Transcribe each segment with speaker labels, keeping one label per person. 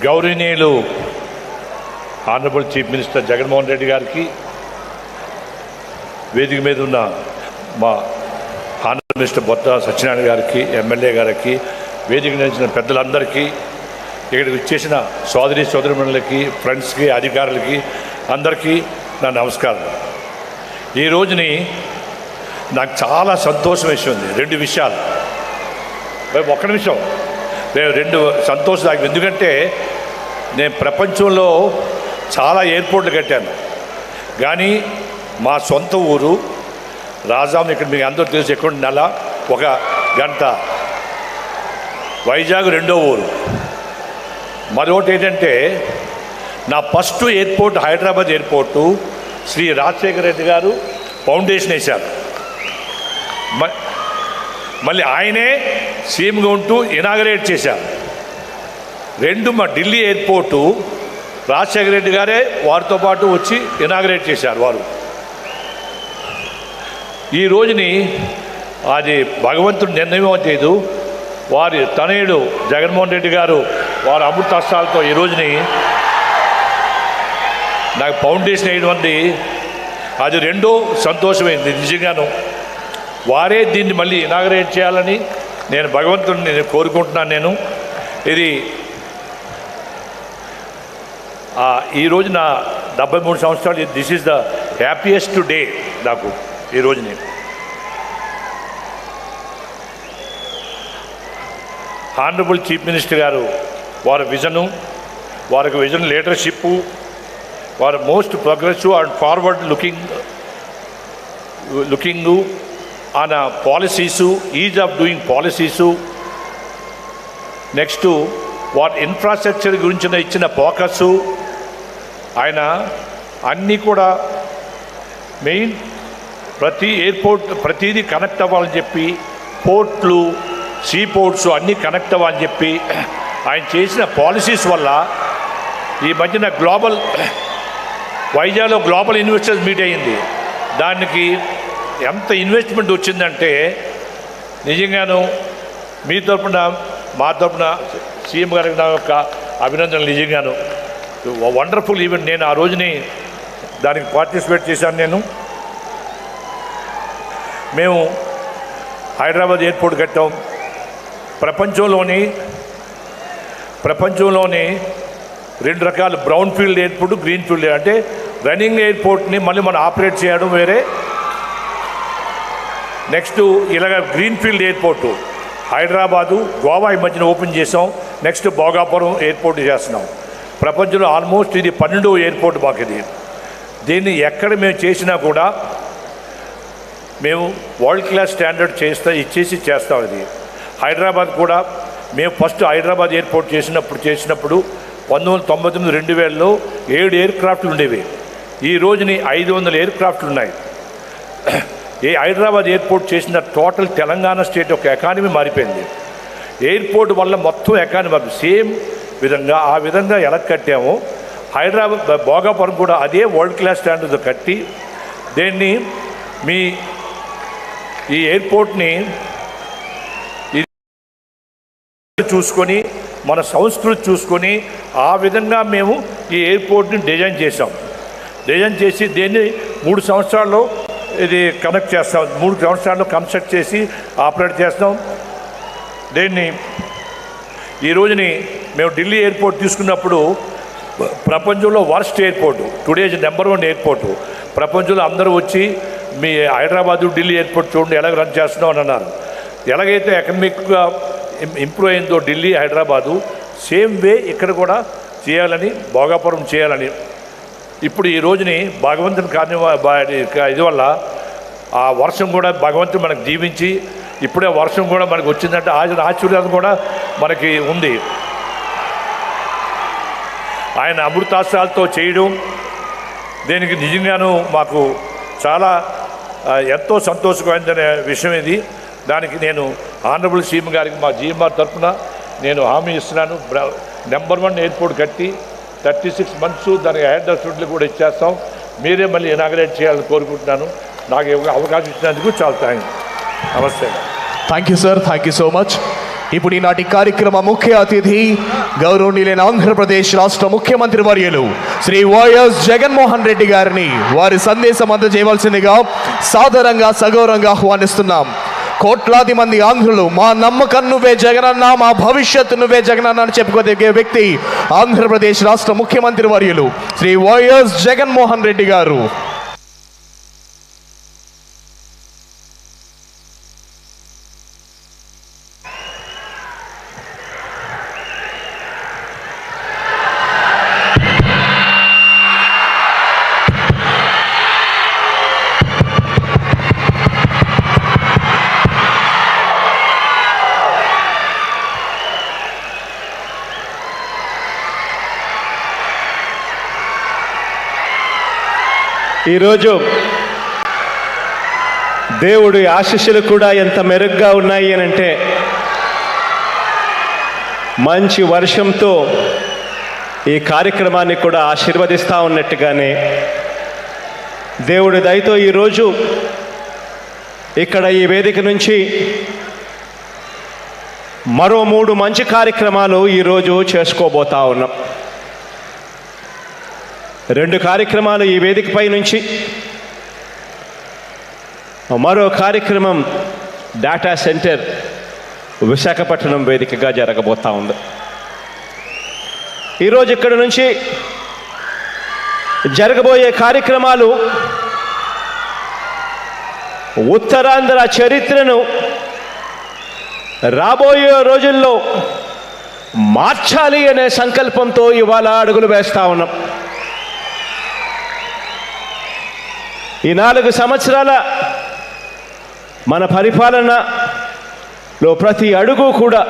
Speaker 1: గౌరవనీయులు honourable chief minister Jaganmohan Reddy గారికి, వేదిక మీద ఉన్న మా ఆనరబుల్ మినిస్టర్ బొత్స సత్యనారాయణ గారికి, ఎమ్మెల్యే గారికి, వేదిక నిలిచిన పెద్దలందరికీ, ఇక్కడికి వచ్చేసిన సోదరి సోదరిమణులకి, ఫ్రెండ్స్కి, అధికారులకి అందరికీ నా నమస్కారం. ఈ రోజుని నాకు చాలా సంతోషం వేసింది. రెండు విషయాలు, ఒక్క నిమిషం, రెండు సంతోషం నాకు. ఎందుకంటే నేను ప్రపంచంలో చాలా ఎయిర్పోర్ట్లు కట్టాను, కానీ మా సొంత ఊరు రాజాం, ఇక్కడ మీకు అందరూ తెలిసి ఎక్కడ నెల ఒక గంట, వైజాగ్ రెండో ఊరు. మరొకటి ఏంటంటే నా first airport Hyderabad airport Shri Rajasekhara Reddy గారు ఫౌండేషన్ వేశారు. మళ్ళీ ఆయనే సీఎంగా ఉంటూ ఇనాగరేట్ చేశారు. రెండు మా ఢిల్లీ ఎయిర్పోర్టు రాజశేఖర రెడ్డి గారే వారితో పాటు వచ్చి ఇనాగరేట్ చేశారు వారు. ఈ రోజుని అది భగవంతుడు నిర్ణయం చేయదు. వారి తనయుడు జగన్మోహన్ రెడ్డి గారు వారి అమృతాస్త్రాలతో ఈ రోజుని నాకు ఫౌండేషన్ వేయడం అంది, అది రెండో సంతోషమైంది. నిజంగాను వారే దీన్ని మళ్ళీ ఇనాగరేట్ చేయాలని నేను భగవంతుడిని నేను కోరుకుంటున్నాను. నేను ఇది ఈ రోజు నా 73 సంవత్సరాలు, this is the happiest day నాకు ఈ రోజుని. ఆనరబుల్ చీఫ్ మినిస్టర్ గారు వారి విజను, వారికి విజన్ లీడర్షిప్, వారు most progressive and forward looking on పాలసీసు, is of doing పాలసీసు. Next వారి ఇన్ఫ్రాస్ట్రక్చర్ గురించి ఇచ్చిన ఫోకస్, ఆయన అన్నీ కూడా మెయిన్ ప్రతి ఎయిర్పోర్ట్ ప్రతిదీ కనెక్ట్ అవ్వాలని చెప్పి, పోర్ట్లు, సీ పోర్ట్స్ అన్నీ కనెక్ట్ అవ్వాలని చెప్పి ఆయన చేసిన పాలసీస్ వల్ల ఈ మధ్యన గ్లోబల్ వైజాగ్లో గ్లోబల్ ఇన్వెస్టర్స్ మీట్ అయ్యింది. దానికి ఎంత ఇన్వెస్ట్మెంట్ వచ్చిందంటే నిజంగాను మీ తరపున మా తరపున సీఎం గారికి నా యొక్క అభినందనలు. నిజంగాను వండర్ఫుల్ ఈవెంట్. నేను ఆ రోజుని దానికి పార్టిసిపేట్ చేశాను. మేము హైదరాబాద్ ఎయిర్పోర్ట్ కట్టాం. ప్రపంచంలోని రెండు రకాల brown field airport, green field. అంటే రన్నింగ్ ఎయిర్పోర్ట్ని మళ్ళీ మనం ఆపరేట్ చేయడం వేరే. నెక్స్ట్ ఇలాగ green field airport Hyderabad, Goa ఈ మధ్యన ఓపెన్ చేసాం. నెక్స్ట్ భోగాపురం ఎయిర్పోర్ట్ చేస్తున్నాం. ప్రపంచంలో ఆల్మోస్ట్ ఇది 12వ ఎయిర్పోర్ట్ మాకు ఇది. దీన్ని ఎక్కడ మేము చేసినా కూడా మేము వరల్డ్ క్లాస్ స్టాండర్డ్ చేస్తాం. ఇది హైదరాబాద్ కూడా మేము ఫస్ట్ హైదరాబాద్ ఎయిర్పోర్ట్ చేసినప్పుడు 1999, 2000లో 7 ఎయిర్క్రాఫ్ట్లు ఉండేవి. ఈ రోజుని 500 ఎయిర్క్రాఫ్ట్లు ఉన్నాయి. హైదరాబాద్ ఎయిర్పోర్ట్ చేసిన టోటల్ తెలంగాణ స్టేట్ ఒక ఎకానమీ మారిపోయింది. ఎయిర్పోర్ట్ వల్ల మొత్తం ఎకానమీ సేమ్ విధంగా ఆ విధంగా ఎలా కట్టామో హైదరాబాద్ భోగాపురం కూడా అదే వరల్డ్ క్లాస్ స్టాండర్డ్తో కట్టి దీన్ని ఈ ఎయిర్పోర్ట్ని చూసుకొని మన సంస్కృతి చూసుకొని ఆ విధంగా మేము ఈ ఎయిర్పోర్ట్ని డిజైన్ చేసి దీన్ని 3 సంవత్సరాల్లో ఇది కనెక్ట్ చేస్తాం. 3 సంవత్సరాల్లో కన్స్ట్రక్ట్ చేసి ఆపరేట్ చేస్తాం. దీన్ని ఈ రోజుని మేము ఢిల్లీ ఎయిర్పోర్ట్ తీసుకున్నప్పుడు ప్రపంచంలో వర్స్ట్ ఎయిర్పోర్టు, టుడేజ్ నెంబర్ 1 ఎయిర్పోర్టు. ప్రపంచంలో అందరూ వచ్చి మీ హైదరాబాదు, ఢిల్లీ ఎయిర్పోర్ట్ చూడండి ఎలాగ రన్ చేస్తున్నాం అని అన్నారు. ఎలాగైతే ఎకనమిక్గా ఇంప్రూవ్ అయిందో ఢిల్లీ, హైదరాబాదు, సేమ్ వే ఇక్కడ కూడా చేయాలని, భోగాపురం చేయాలని. ఇప్పుడు ఈ రోజుని భగవంతుని ఇది వల్ల ఆ వర్షం కూడా భగవంతుడు మనకు జీవించి ఇప్పుడే వర్షం కూడా మనకు వచ్చిందంటే ఆశీర్వాదం కూడా మనకి ఉంది. ఆయన అమృతాస్త్రాలతో చేయడం దీనికి నిజంగాను మాకు చాలా ఎంతో సంతోషకరమైన విషయం ఇది. దానికి నేను ఆనరబుల్ సీఎం గారికి మా జీఎంఆర్ తరఫున నేను హామీ ఇస్తున్నాను. నెంబర్ 1 ఎయిర్పోర్ట్ కట్టి 36 months దానికి హెడ్ అసిస్టెంట్లు కూడా ఇచ్చేస్తాం. మీరే మళ్ళీ ఇనాగరేట్ చేయాలని కోరుకుంటున్నాను. నాకు అవకాశం ఇచ్చినందుకు చాలా థ్యాంక్స్. నమస్తే.
Speaker 2: Thank you sir, thank you so much. ఇప్పుడు ఈనాటి కార్యక్రమ ముఖ్య అతిథి గౌరవనీయులైన ఆంధ్రప్రదేశ్ రాష్ట్ర ముఖ్యమంత్రి వర్యులు శ్రీ వైఎస్ జగన్మోహన్ రెడ్డి గారిని వారి సందేశం అందజేయవలసిందిగా సాదరంగా సగౌరవంగా ఆహ్వానిస్తున్నాం. కోట్లాది మంది ఆంధ్రులు మా నమ్మకం నువ్వే జగనన్న, మా భవిష్యత్తు నువ్వే జగనన్న అని చెప్పుకోదగే వ్యక్తి ఆంధ్రప్రదేశ్ రాష్ట్ర ముఖ్యమంత్రి వర్యులు శ్రీ వైఎస్ జగన్మోహన్ రెడ్డి గారు.
Speaker 3: ఈరోజు దేవుడి ఆశీస్సులు కూడా ఎంత మెరుగ్గా ఉన్నాయి అని అంటే, మంచి వర్షంతో ఈ కార్యక్రమాన్ని కూడా ఆశీర్వదిస్తూ ఉన్నట్టుగానే దేవుడి దయతో ఈరోజు ఇక్కడ ఈ వేదిక నుంచి మరో 3 మంచి కార్యక్రమాలు ఈరోజు చేసుకోబోతా ఉన్నాం. 2 కార్యక్రమాలు ఈ వేదికపై నుంచి, మరో కార్యక్రమం డేటా సెంటర్ విశాఖపట్నం వేదికగా జరగబోతా ఉంది. ఈరోజు ఇక్కడ నుంచి జరగబోయే కార్యక్రమాలు ఉత్తరాంధ్ర చరిత్రను రాబోయే రోజుల్లో మార్చాలి అనే సంకల్పంతో ఇవాళ అడుగులు వేస్తా ఉన్నాం. ఈ 4 సంవత్సరాల మన పరిపాలనలో ప్రతి అడుగు కూడా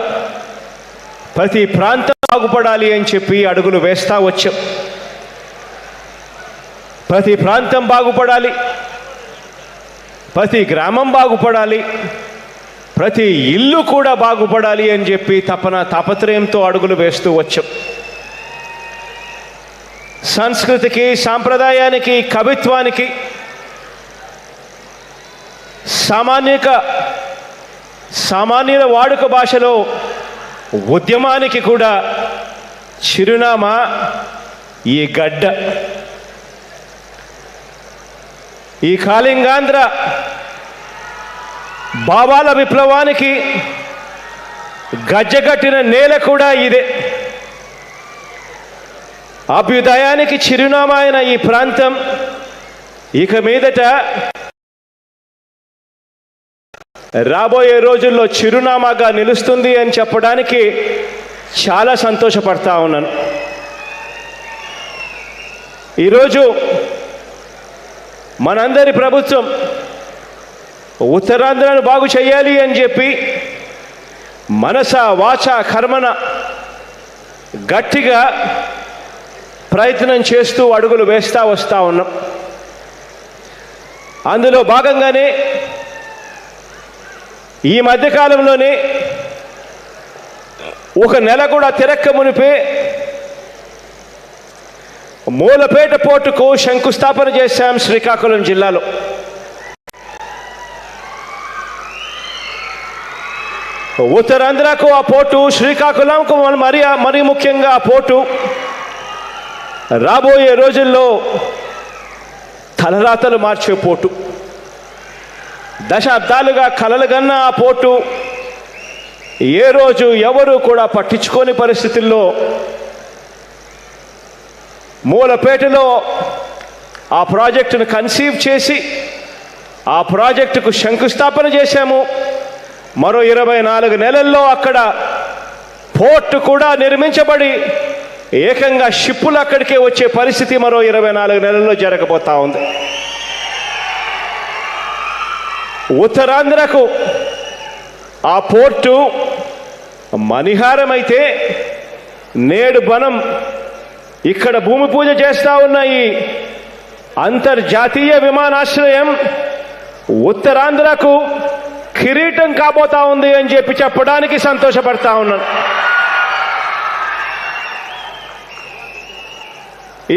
Speaker 3: ప్రతి ప్రాంతం బాగుపడాలి అని చెప్పి అడుగులు వేస్తూ వచ్చాం. ప్రతి ప్రాంతం బాగుపడాలి, ప్రతి గ్రామం బాగుపడాలి, ప్రతి ఇల్లు కూడా బాగుపడాలి అని చెప్పి తాపత్రయంతో అడుగులు వేస్తూ వచ్చాం. సంస్కృతికి, సాంప్రదాయానికి, కవిత్వానికి, సామాన్యుల వాడుక భాషలో ఉద్యమానికి కూడా చిరునామా ఈ గడ్డ. ఈ కాళింగాంధ్ర భావాల విప్లవానికి గజ్జగట్టిన నేల కూడా ఇదే. అభ్యుదయానికి చిరునామా అయిన ఈ ప్రాంతం ఇక మీదట రాబోయే రోజుల్లో చిరునామాగా నిలుస్తుంది అని చెప్పడానికి చాలా సంతోషపడతా ఉన్నాను. ఈరోజు మనందరి ప్రభుత్వం ఉత్తరాంధ్రను బాగు చేయాలి అని చెప్పి మనస వాచ కర్మన గట్టిగా ప్రయత్నం చేస్తూ అడుగులు వేస్తూ వస్తూ ఉన్నాం. అందులో భాగంగానే ఈ మధ్యకాలంలోనే ఒక నెల కూడా తిరక్క మునిపే మూలపేట పోర్టుకు శంకుస్థాపన చేశాం శ్రీకాకుళం జిల్లాలో. ఉత్తరాంధ్రకు ఆ పోర్టు, శ్రీకాకుళంకు మరీ ముఖ్యంగా ఆ పోర్టు రాబోయే రోజుల్లో తలరాతలు మార్చే పోర్టు. దశాబ్దాలుగా కలలుగన్న ఆ పోర్టు ఏ రోజు ఎవరు కూడా పట్టించుకోని పరిస్థితుల్లో మూలపేటలో ఆ ప్రాజెక్టును కన్సీవ్ చేసి ఆ ప్రాజెక్టుకు శంకుస్థాపన చేశాము. మరో 24 నెలల్లో అక్కడ పోర్టు కూడా నిర్మించబడి ఏకంగా షిప్పులు అక్కడికే వచ్చే పరిస్థితి మరో 24 నెలల్లో జరగబోతా ఉంది. ఉత్తరాంధ్రకు ఆ పోర్టు మణిహారమైతే నేడు మనం ఇక్కడ భూమి పూజ చేస్తూ ఉన్న ఈ అంతర్జాతీయ విమానాశ్రయం ఉత్తరాంధ్రకు కిరీటం కాబోతా ఉంది అని చెప్పి చెప్పడానికి సంతోషపడతా ఉన్నాను.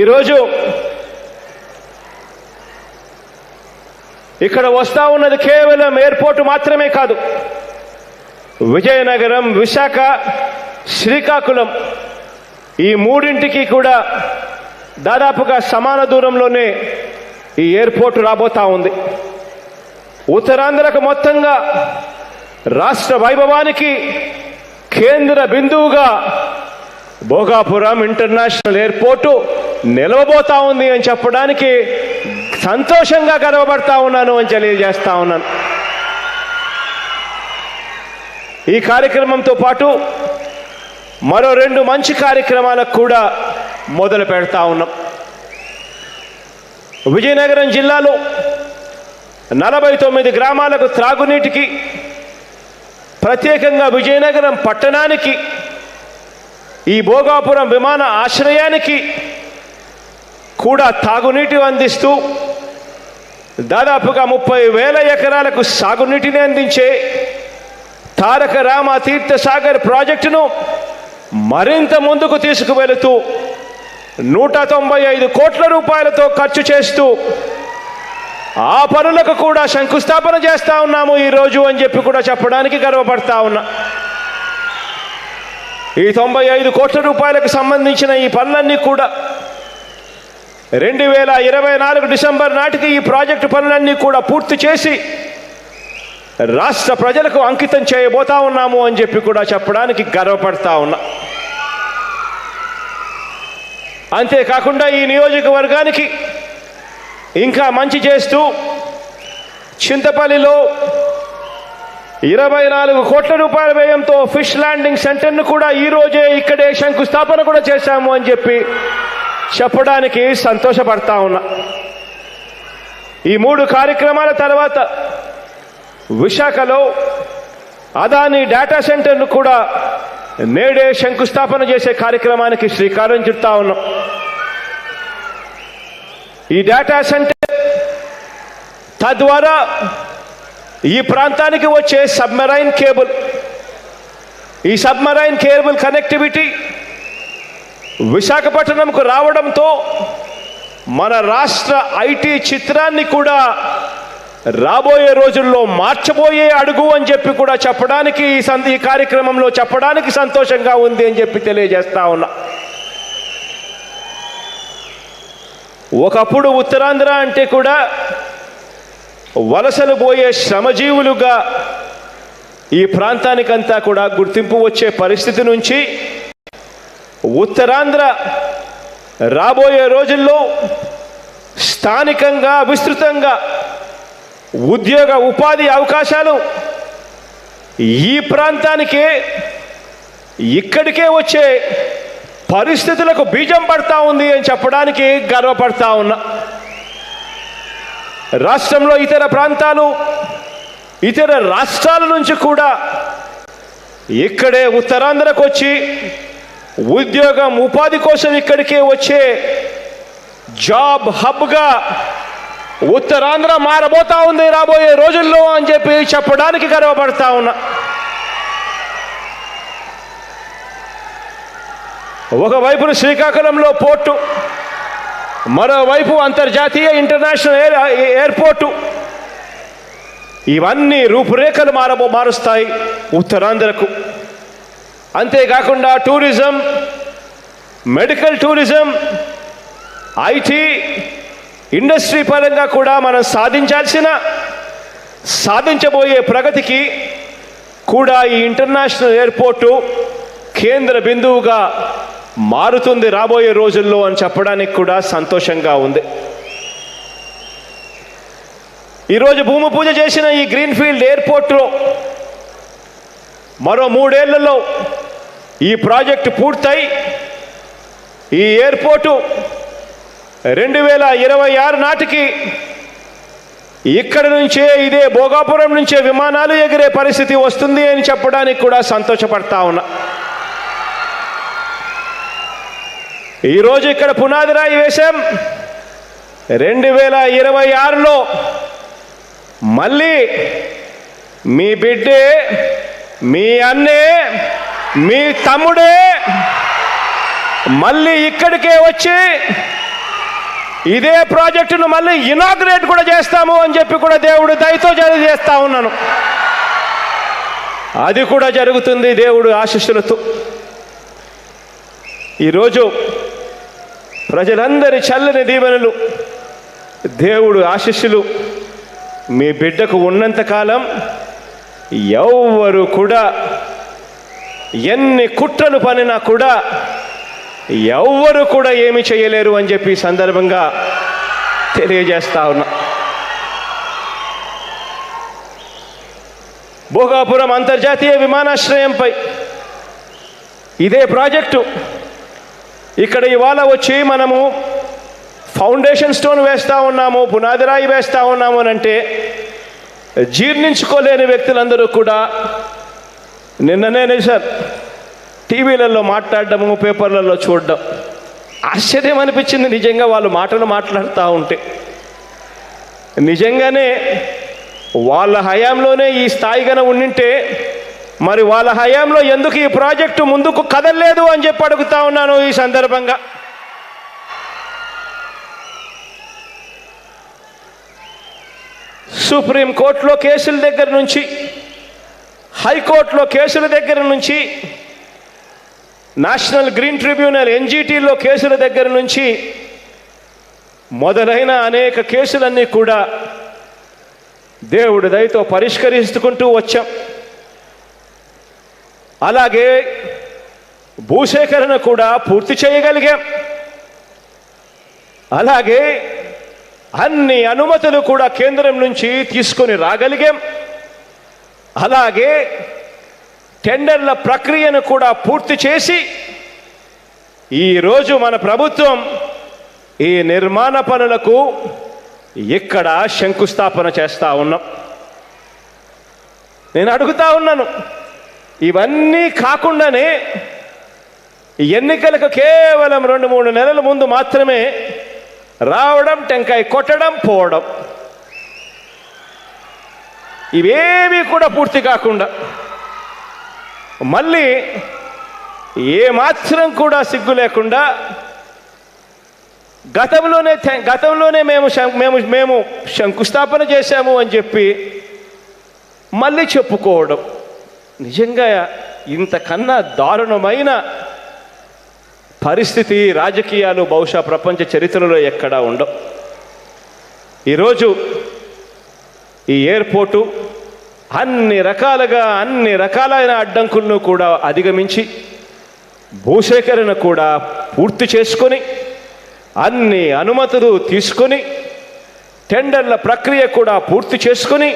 Speaker 3: ఈరోజు ఇక్కడ వస్తూ ఉన్నది కేవలం ఎయిర్పోర్ట్ మాత్రమే కాదు, విజయనగరం, విశాఖ, శ్రీకాకుళం ఈ మూడింటికి కూడా దాదాపుగా సమాన దూరంలోనే ఈ ఎయిర్పోర్ట్ రాబోతా ఉంది. ఉత్తరాంధ్రకు మొత్తంగా రాష్ట్ర వైభవానికి కేంద్ర బిందువుగా భోగాపురం ఇంటర్నేషనల్ ఎయిర్పోర్టు నిలవబోతా ఉంది అని చెప్పడానికి సంతోషంగా గర్వపడతా ఉన్నాను అని తెలియజేస్తా ఉన్నాను. ఈ కార్యక్రమంతో పాటు మరో 2 మంచి కార్యక్రమాలకు కూడా మొదలు పెడతా ఉన్నాం. విజయనగరం జిల్లాలో 49 గ్రామాలకు త్రాగునీటికి, ప్రత్యేకంగా విజయనగరం పట్టణానికి, ఈ భోగాపురం విమాన ఆశ్రయానికి కూడా తాగునీటి అందిస్తూ దాదాపుగా 30,000 ఎకరాలకు సాగునీటిని అందించే తారక రామ తీర్థ సాగర్ ప్రాజెక్టును మరింత ముందుకు తీసుకువెళుతూ 195 కోట్ల రూపాయలతో ఖర్చు చేస్తూ ఆ పనులకు కూడా శంకుస్థాపన చేస్తా ఉన్నాము ఈరోజు అని చెప్పి కూడా చెప్పడానికి గర్వపడతా ఉన్నా. ఈ 95 కోట్ల రూపాయలకు సంబంధించిన ఈ పనులన్నీ కూడా 2024 డిసెంబర్ నాటికి ఈ ప్రాజెక్టు పనులన్నీ కూడా పూర్తి చేసి రాష్ట్ర ప్రజలకు అంకితం చేయబోతా ఉన్నాము అని చెప్పి కూడా చెప్పడానికి గర్వపడతా ఉన్నా. అంతేకాకుండా ఈ నియోజకవర్గానికి ఇంకా మంచి చేస్తూ చింతపల్లిలో 24 కోట్ల రూపాయల వ్యయంతో ఫిష్ ల్యాండింగ్ సెంటర్ను కూడా ఈరోజే ఇక్కడే శంకుస్థాపన కూడా చేశాము అని చెప్పి చెప్పడానికి సంతోషపడతా ఉన్నా. ఈ 3 కార్యక్రమాల తర్వాత విశాఖలో అదానీ డేటా సెంటర్ను కూడా నేడే శంకుస్థాపన చేసే కార్యక్రమానికి శ్రీకారం చుడతా ఉన్నాం. ఈ డేటా సెంటర్ తద్వారా ఈ ప్రాంతానికి వచ్చే సబ్మెరైన్ కేబుల్, ఈ సబ్మెరైన్ కేబుల్ కనెక్టివిటీ విశాఖపట్నంకు రావడంతో మన రాష్ట్ర ఐటీ చిత్రాన్ని కూడా రాబోయే రోజుల్లో మార్చబోయే అడుగు అని చెప్పి కూడా చెప్పడానికి ఈ కార్యక్రమంలో చెప్పడానికి సంతోషంగా ఉంది అని చెప్పి తెలియజేస్తా ఉన్నా. ఒకప్పుడు ఉత్తరాంధ్ర అంటే కూడా వలసలు పోయే శ్రమజీవులుగా ఈ ప్రాంతానికంతా కూడా గుర్తింపు వచ్చే పరిస్థితి నుంచి ఉత్తరాంధ్ర రాబోయే రోజుల్లో స్థానికంగా విస్తృతంగా ఉద్యోగ ఉపాధి అవకాశాలు ఈ ప్రాంతానికే ఇక్కడికే వచ్చే పరిస్థితులకు బీజం పడతా ఉంది అని చెప్పడానికి గర్వపడతా ఉన్నా. రాష్ట్రంలో ఇతర ప్రాంతాలు, ఇతర రాష్ట్రాల నుంచి కూడా ఇక్కడే ఉత్తరాంధ్రకు వచ్చి ఉద్యోగం ఉపాధి కోసం ఇక్కడికే వచ్చే జాబ్ హబ్గా ఉత్తరాంధ్ర మారబోతా ఉంది రాబోయే రోజుల్లో అని చెప్పి చెప్పడానికి గర్వపడతా ఉన్నా. ఒకవైపు శ్రీకాకుళంలో పోర్టు, మరోవైపు అంతర్జాతీయ ఇంటర్నేషనల్ ఎయిర్పోర్టు, ఇవన్నీ రూపురేఖలు మారుస్తాయి ఉత్తరాంధ్రకు. అంతేకాకుండా tourism, medical tourism, IT industry పరంగా కూడా మనం సాధించబోయే ప్రగతికి కూడా ఈ ఇంటర్నేషనల్ ఎయిర్పోర్టు కేంద్ర బిందువుగా మారుతుంది రాబోయే రోజుల్లో అని చెప్పడానికి కూడా సంతోషంగా ఉంది. ఈరోజు భూమి పూజ చేసిన ఈ గ్రీన్ఫీల్డ్ ఎయిర్పోర్టులో మరో 3 ఏళ్లలో ఈ ప్రాజెక్టు పూర్తయి ఈ ఎయిర్పోర్టు 2026 నాటికి ఇక్కడ నుంచే ఇదే భోగాపురం నుంచే విమానాలు ఎగిరే పరిస్థితి వస్తుంది అని చెప్పడానికి కూడా సంతోషపడతా ఉన్నా. ఈరోజు ఇక్కడ పునాది రాయి వేశాం. 2026లో మళ్ళీ మీ బిడ్డే, మీ అన్నే, మీ తమ్ముడే మళ్ళీ ఇక్కడికే వచ్చి ఇదే ప్రాజెక్టును మళ్ళీ ఇనాగ్రేట్ కూడా చేస్తాము అని చెప్పి కూడా దేవుడు దయతో తెలియజేస్తా ఉన్నాను. అది కూడా జరుగుతుంది దేవుడు ఆశీస్సులతో. ఈరోజు ప్రజలందరి చల్లని దీవెనలు, దేవుడు ఆశీస్సులు మీ బిడ్డకు ఉన్నంతకాలం ఎవ్వరు కూడా ఎన్ని కుట్రలు పనినా కూడా ఎవ్వరు కూడా ఏమి చేయలేరు అని చెప్పి సందర్భంగా తెలియజేస్తా ఉన్నా. భోగాపురం అంతర్జాతీయ విమానాశ్రయంపై ఇదే ప్రాజెక్టు ఇక్కడ ఇవాళ వచ్చి మనము ఫౌండేషన్ స్టోన్ వేస్తూ ఉన్నాము, పునాది రాయి వేస్తూ ఉన్నాము అని అంటే జీర్ణించుకోలేని వ్యక్తులందరూ కూడా నిన్ననే సార్ టీవీలలో మాట్లాడడము, పేపర్లలో చూడడం ఆశ్చర్యం అనిపించింది. నిజంగా వాళ్ళు మాటలు మాట్లాడుతూ ఉంటే నిజంగానే వాళ్ళ హయాంలోనే ఈ స్థాయిగానే ఉండింటే మరి వాళ్ళ హయాంలో ఎందుకు ఈ ప్రాజెక్టు ముందుకు కదలలేదు అని చెప్పి అడుగుతా ఉన్నాను ఈ సందర్భంగా. సుప్రీంకోర్టులో కేసుల దగ్గర నుంచి, హైకోర్టులో కేసుల దగ్గర నుంచి, నేషనల్ గ్రీన్ ట్రిబ్యునల్ ఎన్జిటిలో కేసుల దగ్గర నుంచి మొదలైన అనేక కేసులన్నీ కూడా దేవుడి దయతో పరిష్కరించుకుంటూ వచ్చాం. అలాగే భూసేకరణ కూడా పూర్తి చేయగలిగాం. అలాగే అన్ని అనుమతులు కూడా కేంద్రం నుంచి తీసుకొని రాగలిగాం. అలాగే టెండర్ల ప్రక్రియను కూడా పూర్తి చేసి ఈరోజు మన ప్రభుత్వం ఈ నిర్మాణ పనులకు ఇక్కడ శంకుస్థాపన చేస్తూ ఉన్నాం. నేను అడుగుతా ఉన్నాను, ఇవన్నీ కాకుండానే ఎన్నికలకు కేవలం 2-3 నెలల ముందు మాత్రమే రావడం, టెంకాయ కొట్టడం, పోవడం, ఇవేవి కూడా పూర్తి కాకుండా మళ్ళీ ఏమాత్రం కూడా సిగ్గు లేకుండా గతంలోనే మేము శంకుస్థాపన చేశాము అని చెప్పి మళ్ళీ చెప్పుకోవడం నిజంగా ఇంతకన్నా దారుణమైన పరిస్థితి రాజకీయాలు బహుశా ప్రపంచ చరిత్రలో ఎక్కడా ఉండవు. ఈరోజు ఈ ఎయిర్పోర్టు అన్ని రకాలైన అడ్డంకులను కూడా అధిగమించి భూసేకరణ కూడా పూర్తి చేసుకొని అన్ని అనుమతులు తీసుకొని టెండర్ల ప్రక్రియ కూడా పూర్తి చేసుకొని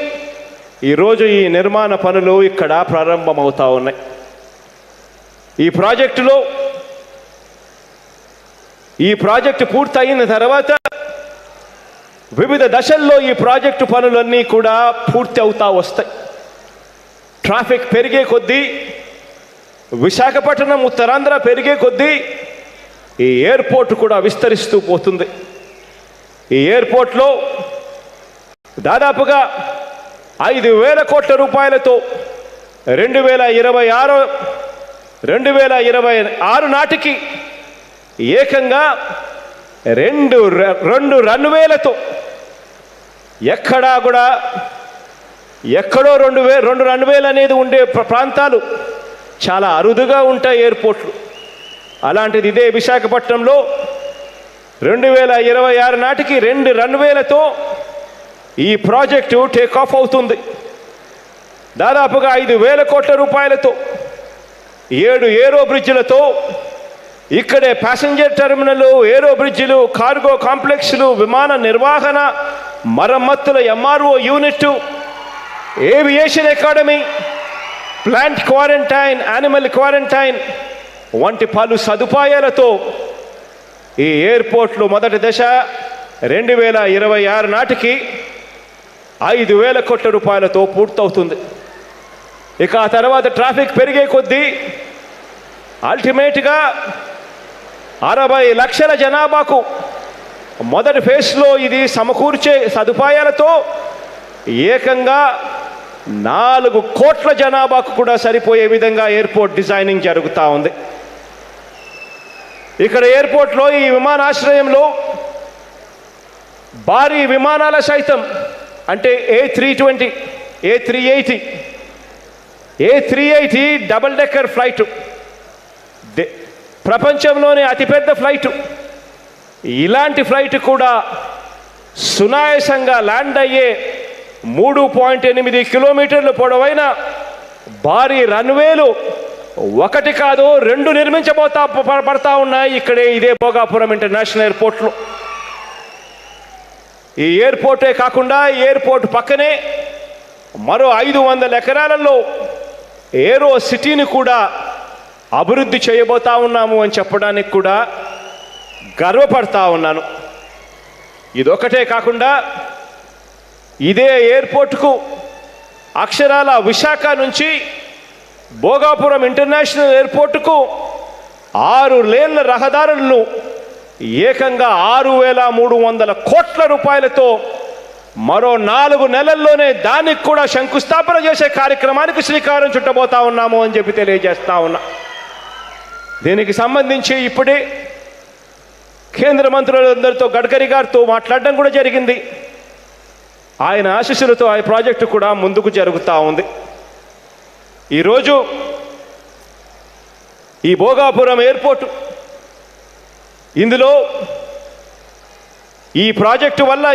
Speaker 3: ఈరోజు ఈ నిర్మాణ పనులు ఇక్కడ ప్రారంభమవుతా ఉన్నాయి. ఈ ప్రాజెక్టు పూర్తయిన తర్వాత వివిధ దశల్లో ఈ ప్రాజెక్టు పనులన్నీ కూడా పూర్తి అవుతా వస్తాయి. ట్రాఫిక్ పెరిగే కొద్దీ, విశాఖపట్నం ఉత్తరాంధ్ర పెరిగే కొద్దీ ఈ ఎయిర్పోర్ట్ కూడా విస్తరిస్తూ పోతుంది. ఈ ఎయిర్పోర్ట్లో దాదాపుగా 5,000 కోట్ల రూపాయలతో 2026 నాటికి ఏకంగా 2 రన్వేలతో ఎక్కడో 2 రన్వేలు అనేది ఉండే ప్రాంతాలు చాలా అరుదుగా ఉంటాయి ఎయిర్పోర్ట్లు. అలాంటిది ఇదే విశాఖపట్నంలో 2026 నాటికి 2 రన్వేలతో ఈ ప్రాజెక్టు టేకాఫ్ అవుతుంది. దాదాపుగా 5,000 కోట్ల రూపాయలతో 7 ఏరో బ్రిడ్జిలతో ఇక్కడే ప్యాసింజర్ టెర్మినల్, ఏరో బ్రిడ్జిలు, కార్గో కాంప్లెక్స్లు, విమాన నిర్వహణ, మరమ్మతుల MRO unit, aviation academy, plant quarantine, animal quarantine వంటి పలు సదుపాయాలతో ఈ ఎయిర్పోర్ట్లో మొదటి దశ 2026 నాటికి 5,000 కోట్ల రూపాయలతో పూర్తవుతుంది. ఇక ఆ తర్వాత ట్రాఫిక్ పెరిగే కొద్దీ అల్టిమేట్గా 60 లక్షల జనాభాకు మొదటి ఫేజ్లో ఇది సమకూర్చే సదుపాయాలతో ఏకంగా 4 కోట్ల జనాభాకు కూడా సరిపోయే విధంగా ఎయిర్పోర్ట్ డిజైనింగ్ జరుగుతూ ఉంది. ఇక్కడ ఎయిర్పోర్ట్లో ఈ విమానాశ్రయంలో భారీ విమానాల సైతం అంటే A320, A380 A380 double decker flight, ప్రపంచంలోనే అతిపెద్ద ఫ్లైటు. ఇలాంటి ఫ్లైట్ కూడా సునాయాసంగా ల్యాండ్ అయ్యే 3.8 కిలోమీటర్లు పొడవైన భారీ రన్వేలు ఒకటి కాదు 2 పడతా ఉన్నాయి ఇక్కడే ఇదే భోగాపురం ఇంటర్నేషనల్ ఎయిర్పోర్ట్లో. ఈ ఎయిర్పోర్టే కాకుండా ఎయిర్పోర్ట్ పక్కనే మరో 500 ఎకరాలలో ఏరో సిటీని కూడా అభివృద్ధి చేయబోతా ఉన్నాము అని చెప్పడానికి కూడా గర్వపడతా ఉన్నాను. ఇదొకటే కాకుండా ఇదే ఎయిర్పోర్టుకు అక్షరాల విశాఖ నుంచి భోగాపురం ఇంటర్నేషనల్ ఎయిర్పోర్టుకు 6 లేన్ల రహదారులను ఏకంగా 6,300 కోట్ల రూపాయలతో మరో 4 నెలల్లోనే దానికి కూడా శంకుస్థాపన చేసే కార్యక్రమానికి శ్రీకారం చుట్టబోతా ఉన్నాము అని చెప్పి తెలియజేస్తా ఉన్నా. దీనికి సంబంధించి ఇప్పుడే కేంద్ర మంత్రులందరితో గడ్కరీ గారితో మాట్లాడడం కూడా జరిగింది. ఆయన ఆశీస్సులతో ఆ ప్రాజెక్టు కూడా ముందుకు జరుగుతూ ఉంది. ఈరోజు ఈ భోగాపురం ఎయిర్పోర్టు, ఇందులో ఈ ప్రాజెక్టు వల్ల